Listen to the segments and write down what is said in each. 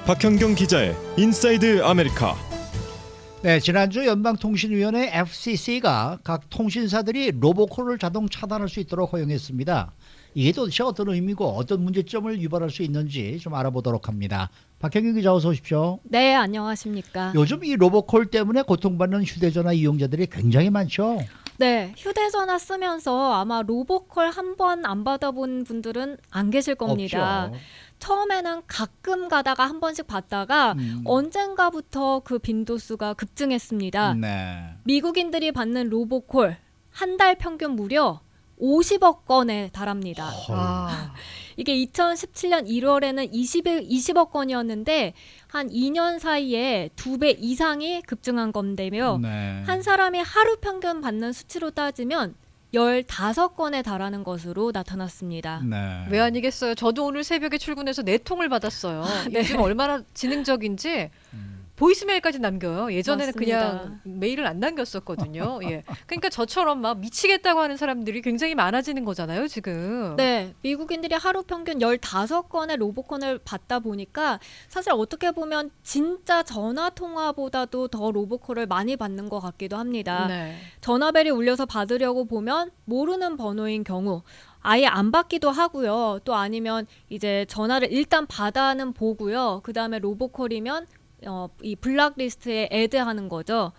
박현경 기자의 인사이드 아메리카. 네, 지난주 연방통신위원회 FCC가 각 통신사들이 로보콜을 자동 차단할 수 있도록 허용했습니다. 이게 도대체 어떤 의미고 어떤 문제점을 유발할 수 있는지 좀 알아보도록 합니다. 박현경 기자 어서 오십시오. 네, 안녕하십니까. 요즘 이 로보콜 때문에 고통받는 휴대전화 이용자들이 굉장히 많죠. 네, 휴대전화 쓰면서 아마 로보콜 한 번 안 받아본 분들은 안 계실 겁니다. 없죠. 처음에는 가끔 가다가 한 번씩 받다가 언젠가부터 그 빈도수가 급증했습니다. 네. 미국인들이 받는 로보콜 한 달 평균 무려 50억 건에 달합니다. 이게 2017년 1월에는 20억 건이었는데 한 2년 사이에 2배 이상이 급증한 건데요. 네. 한 사람이 하루 평균 받는 수치로 따지면 15건에 달하는 것으로 나타났습니다. 네. 왜 아니겠어요? 저도 오늘 새벽에 출근해서 4통을 받았어요. 네. 요즘 얼마나 지능적인지 보이스메일까지 남겨요. 예전에는 맞습니다. 그냥 메일을 안 남겼었거든요. 예. 그러니까 저처럼 막 미치겠다고 하는 사람들이 굉장히 많아지는 거잖아요, 지금. 네, 미국인들이 하루 평균 15건의 로보콜을 받다 보니까 사실 어떻게 보면 진짜 전화 통화보다도 더 로보콜을 많이 받는 것 같기도 합니다. 네. 전화벨이 울려서 받으려고 보면 모르는 번호인 경우 아예 안 받기도 하고요. 또 아니면 이제 전화를 일단 받아는 보고요. 그 다음에 로보콜이면 이 블락리스트에 애드하는 거죠.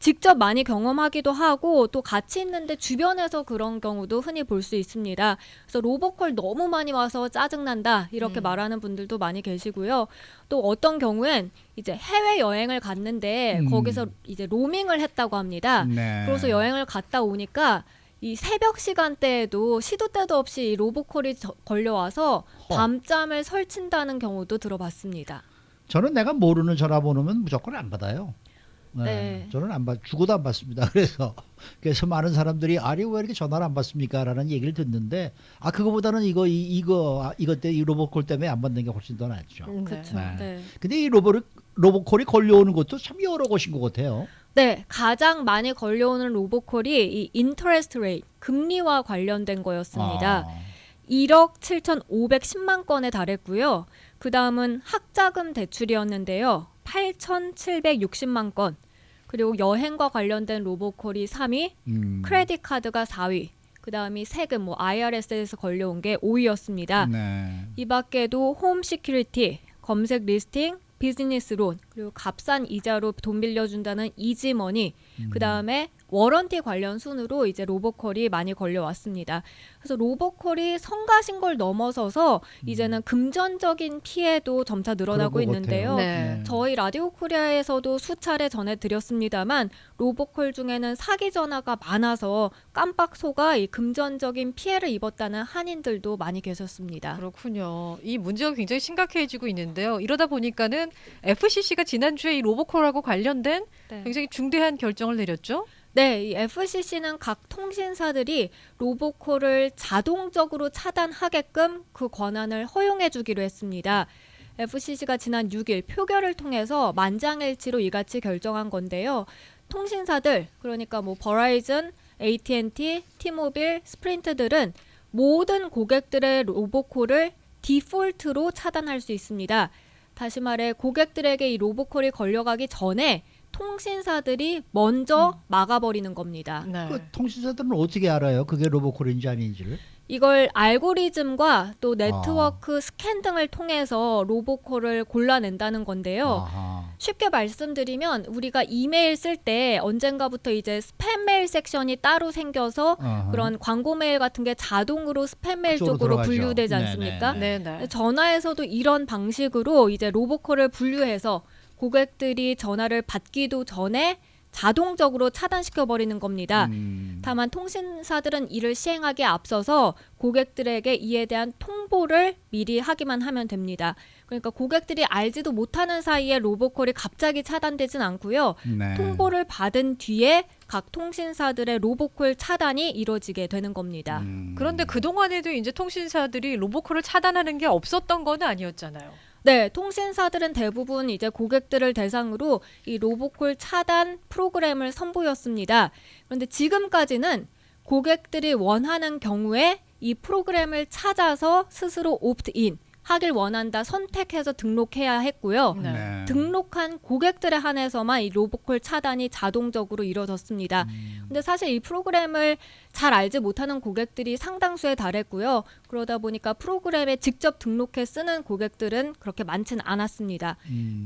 직접 많이 경험하기도 하고 또 같이 있는데 주변에서 그런 경우도 흔히 볼 수 있습니다. 그래서 로보콜 너무 많이 와서 짜증난다 이렇게 말하는 분들도 많이 계시고요. 또 어떤 경우엔 이제 해외 여행을 갔는데 거기서 이제 로밍을 했다고 합니다. 네. 그래서 여행을 갔다 오니까 이 새벽 시간대에도 시도 때도 없이 이 로보콜이 걸려와서 밤잠을 설친다는 경우도 들어봤습니다. 저는 내가 모르는 전화번호면 무조건 안 받아요. 네. 저는 안 받, 죽어도 안 받습니다. 그래서 많은 사람들이 아니 왜 이렇게 전화를 안 받습니까?라는 얘기를 듣는데 그거보다는 이것 때 이 로보콜 때문에 안 받는 게 훨씬 더 낫죠. 그렇죠. 네. 네. 근데 이 로보콜이 걸려오는 것도 참 여러 곳인 것 같아요. 네, 가장 많이 걸려오는 로보콜이 이 인터레스트 레이트, 금리와 관련된 거였습니다. 1억 7,510만 건에 달했고요. 그 다음은 학자금 대출이었는데요. 8,760만 건. 그리고 여행과 관련된 로보콜이 3위, 크레딧 카드가 4위. 그 다음이 세금, IRS에서 걸려온 게 5위였습니다. 네. 이 밖에도 홈 시큐리티, 검색 리스팅, 비즈니스 론, 그리고 값싼 이자로 돈 빌려준다는 이지머니, 그 다음에 워런티 관련 순으로 이제 로보콜이 많이 걸려왔습니다. 그래서 로보콜이 성가신 걸 넘어서서 이제는 금전적인 피해도 점차 늘어나고 그런 것 있는데요. 같아요. 네. 저희 라디오 코리아에서도 수차례 전해드렸습니다만 로보콜 중에는 사기 전화가 많아서 깜빡 속아 이 금전적인 피해를 입었다는 한인들도 많이 계셨습니다. 그렇군요. 이 문제가 굉장히 심각해지고 있는데요. 이러다 보니까는 FCC가 지난주에 이 로보콜하고 관련된 네. 굉장히 중대한 결정을 내렸죠. 네, 이 FCC는 각 통신사들이 로보콜을 자동적으로 차단하게끔 그 권한을 허용해 주기로 했습니다. FCC가 지난 6일 표결을 통해서 만장일치로 이같이 결정한 건데요. 통신사들, 그러니까 버라이즌, AT&T, T모빌, 스프린트들은 모든 고객들의 로보콜을 디폴트로 차단할 수 있습니다. 다시 말해 고객들에게 이 로보콜이 걸려가기 전에 통신사들이 먼저 막아버리는 겁니다. 네. 그 통신사들은 어떻게 알아요? 그게 로보콜인지 아닌지를? 이걸 알고리즘과 또 네트워크 스캔 등을 통해서 로보콜을 골라낸다는 건데요. 아하. 쉽게 말씀드리면 우리가 이메일 쓸 때 언젠가부터 이제 스팸 메일 섹션이 따로 생겨서 아하. 그런 광고 메일 같은 게 자동으로 스팸 메일 그쪽으로 쪽으로 들어가죠. 분류되지 네네. 않습니까? 네. 전화에서도 이런 방식으로 이제 로보콜을 분류해서 고객들이 전화를 받기도 전에 자동적으로 차단시켜 버리는 겁니다. 다만 통신사들은 이를 시행하기에 앞서서 고객들에게 이에 대한 통보를 미리 하기만 하면 됩니다. 그러니까 고객들이 알지도 못하는 사이에 로보콜이 갑자기 차단되진 않고요. 네. 통보를 받은 뒤에 각 통신사들의 로보콜 차단이 이루어지게 되는 겁니다. 그런데 그동안에도 이제 통신사들이 로보콜을 차단하는 게 없었던 건 아니었잖아요. 네, 통신사들은 대부분 이제 고객들을 대상으로 이 로보콜 차단 프로그램을 선보였습니다. 그런데 지금까지는 고객들이 원하는 경우에 이 프로그램을 찾아서 스스로 옵트인, 하길 원한다 선택해서 등록해야 했고요. 네. 등록한 고객들에 한해서만 이 로보콜 차단이 자동적으로 이루어졌습니다. 근데 사실 이 프로그램을 잘 알지 못하는 고객들이 상당수에 달했고요. 그러다 보니까 프로그램에 직접 등록해 쓰는 고객들은 그렇게 많지는 않았습니다.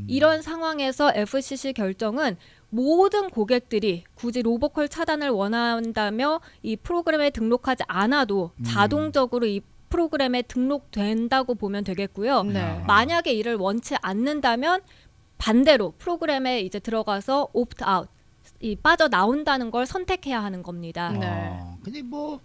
이런 상황에서 FCC 결정은 모든 고객들이 굳이 로보콜 차단을 원한다며 이 프로그램에 등록하지 않아도 자동적으로 이 프로그램에 등록된다고 보면 되겠고요. 네. 만약에 이를 원치 않는다면 반대로 프로그램에 이제 들어가서 옵트아웃, 이 빠져나온다는 걸 선택해야 하는 겁니다. 네. 근데 뭐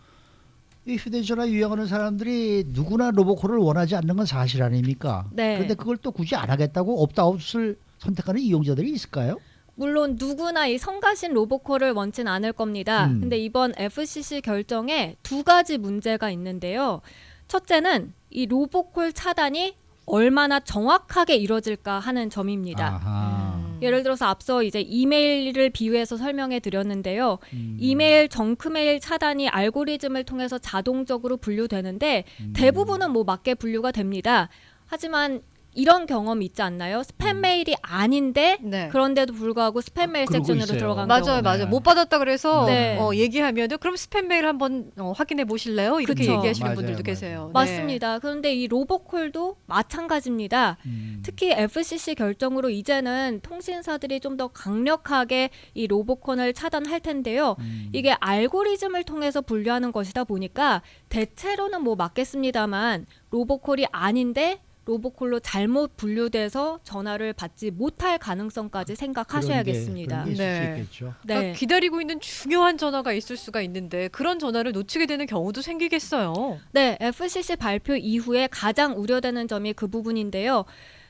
이 휴대전화 유행하는 사람들이 누구나 로보콜을 원하지 않는 건 사실 아닙니까? 네. 그런데 그걸 또 굳이 안 하겠다고 옵트아웃을 선택하는 이용자들이 있을까요? 물론 누구나 이 성가신 로보콜을 원진 않을 겁니다. 음. 근데 이번 FCC 결정에 두 가지 문제가 있는데요. 첫째는 이 로보콜 차단이 얼마나 정확하게 이루어질까 하는 점입니다. 아하. 예를 들어서 앞서 이제 이메일을 비유해서 설명해 드렸는데요. 음. 이메일 정크메일 차단이 알고리즘을 통해서 자동적으로 분류되는데 대부분은 뭐 맞게 분류가 됩니다. 하지만 이런 경험 있지 않나요? 스팸 메일이 아닌데 네. 그런데도 불구하고 스팸 메일 그러고 섹션으로 있어요. 들어간 맞아요, 경우. 맞아요. 못 받았다 그래서 네. 얘기하면은 그럼 스팸 메일 한번 확인해 보실래요? 이렇게 그쵸. 얘기하시는 맞아요, 분들도 맞아요. 계세요. 네. 맞습니다. 그런데 이 로보콜도 마찬가지입니다. 특히 FCC 결정으로 이제는 통신사들이 좀 더 강력하게 이 로보콜을 차단할 텐데요. 이게 알고리즘을 통해서 분류하는 것이다 보니까 대체로는 뭐 맞겠습니다만 로보콜이 아닌데 로보콜로 잘못 분류돼서 전화를 받지 못할 가능성까지 생각하셔야겠습니다. 그런 게 있을 수 네. 있겠죠. 그러니까 네. 기다리고 있는 중요한 전화가 있을 수가 있는데 그런 전화를 놓치게 되는 경우도 생기겠어요. 네, FCC 발표 이후에 가장 우려되는 점이 그 부분인데요.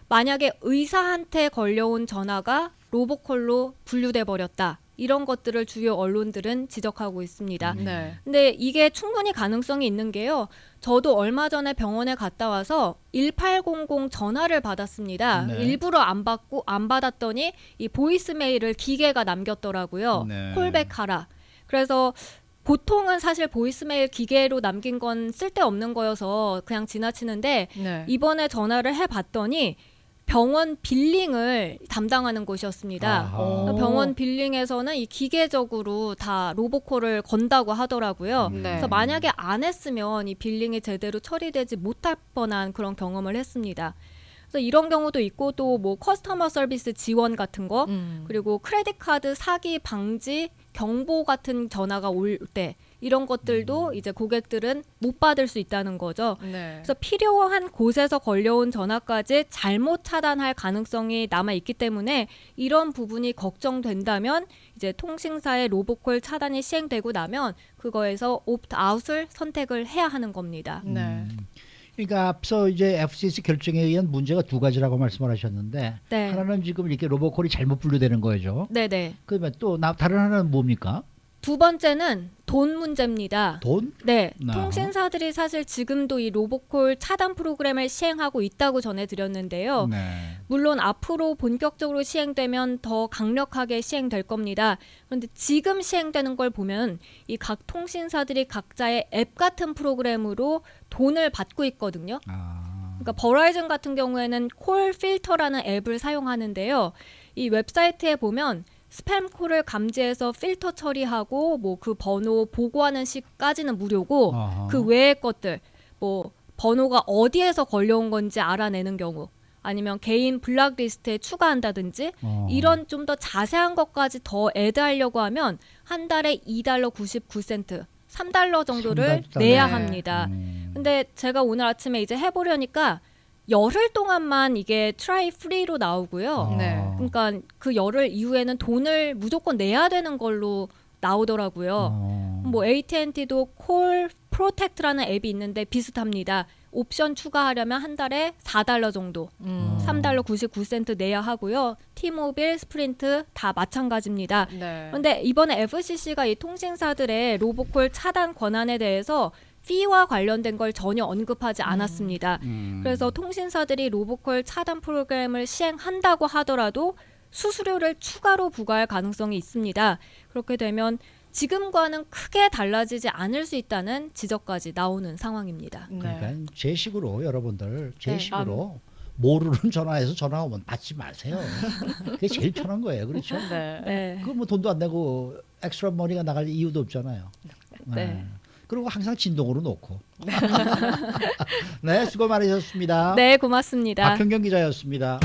만약에 의사한테 걸려온 전화가 로보콜로 분류돼 버렸다. 이런 것들을 주요 언론들은 지적하고 있습니다. 네. 근데 이게 충분히 가능성이 있는 게요. 저도 얼마 전에 병원에 갔다 와서 1800 전화를 받았습니다. 네. 일부러 안 받았더니 이 보이스메일을 기계가 남겼더라고요. 네. 콜백하라. 그래서 보통은 사실 보이스메일 기계로 남긴 건 쓸데없는 거여서 그냥 지나치는데 네. 이번에 전화를 해봤더니 병원 빌링을 담당하는 곳이었습니다. 아하. 병원 빌링에서는 이 기계적으로 다 로보콜을 건다고 하더라고요. 네. 그래서 만약에 안 했으면 이 빌링이 제대로 처리되지 못할 뻔한 그런 경험을 했습니다. 그래서 이런 경우도 있고 또 뭐 커스터머 서비스 지원 같은 거 그리고 크레딧 카드 사기 방지 경보 같은 전화가 올 때 이런 것들도 이제 고객들은 못 받을 수 있다는 거죠. 네. 그래서 필요한 곳에서 걸려온 전화까지 잘못 차단할 가능성이 남아 있기 때문에 이런 부분이 걱정된다면 이제 통신사의 로보콜 차단이 시행되고 나면 그거에서 옵트아웃을 선택을 해야 하는 겁니다. 네. 그러니까 앞서 이제 FCC 결정에 의한 문제가 두 가지라고 말씀을 하셨는데 네. 하나는 지금 이렇게 로보콜이 잘못 분류되는 거죠. 네네. 그러면 또 다른 하나는 뭡니까? 두 번째는 돈 문제입니다. 돈? 네, 아하. 통신사들이 사실 지금도 이 로보콜 차단 프로그램을 시행하고 있다고 전해드렸는데요. 네. 물론 앞으로 본격적으로 시행되면 더 강력하게 시행될 겁니다. 그런데 지금 시행되는 걸 보면 이 각 통신사들이 각자의 앱 같은 프로그램으로 돈을 받고 있거든요. 그러니까 버라이즌 같은 경우에는 콜 필터라는 앱을 사용하는데요. 이 웹사이트에 보면 스팸 콜을 감지해서 필터 처리하고 뭐 그 번호 보고하는 시까지는 무료고 아하. 그 외의 것들 뭐 번호가 어디에서 걸려온 건지 알아내는 경우 아니면 개인 블락리스트에 추가한다든지 이런 좀 더 자세한 것까지 더 애드하려고 하면 한 달에 $2 99센트 3달러 정도를 $3 내야 네. 합니다. 근데 제가 오늘 아침에 이제 해보려니까 열흘 동안만 이게 트라이 프리로 나오고요. 네. 그러니까 그 열흘 이후에는 돈을 무조건 내야 되는 걸로 나오더라고요. 뭐 AT&T도 콜 프로텍트라는 앱이 있는데 비슷합니다. 옵션 추가하려면 한 달에 $4 정도, $3 99센트 내야 하고요. T모빌, 스프린트 다 마찬가지입니다. 네. 그런데 이번에 FCC가 이 통신사들의 로보콜 차단 권한에 대해서 피와 관련된 걸 전혀 언급하지 않았습니다. 그래서 통신사들이 로보콜 차단 프로그램을 시행한다고 하더라도 수수료를 추가로 부과할 가능성이 있습니다. 그렇게 되면 지금과는 크게 달라지지 않을 수 있다는 지적까지 나오는 상황입니다. 그러니까 제 식으로 여러분들 제 네. 식으로 모르는 전화해서 전화 오면 받지 마세요. 그게 제일 편한 거예요. 그렇죠? 네. 네. 그 뭐 돈도 안 내고 엑스트라 머니가 나갈 이유도 없잖아요. 네. 그리고 항상 진동으로 놓고. 네, 수고 많으셨습니다. 네, 고맙습니다. 박현경 기자였습니다.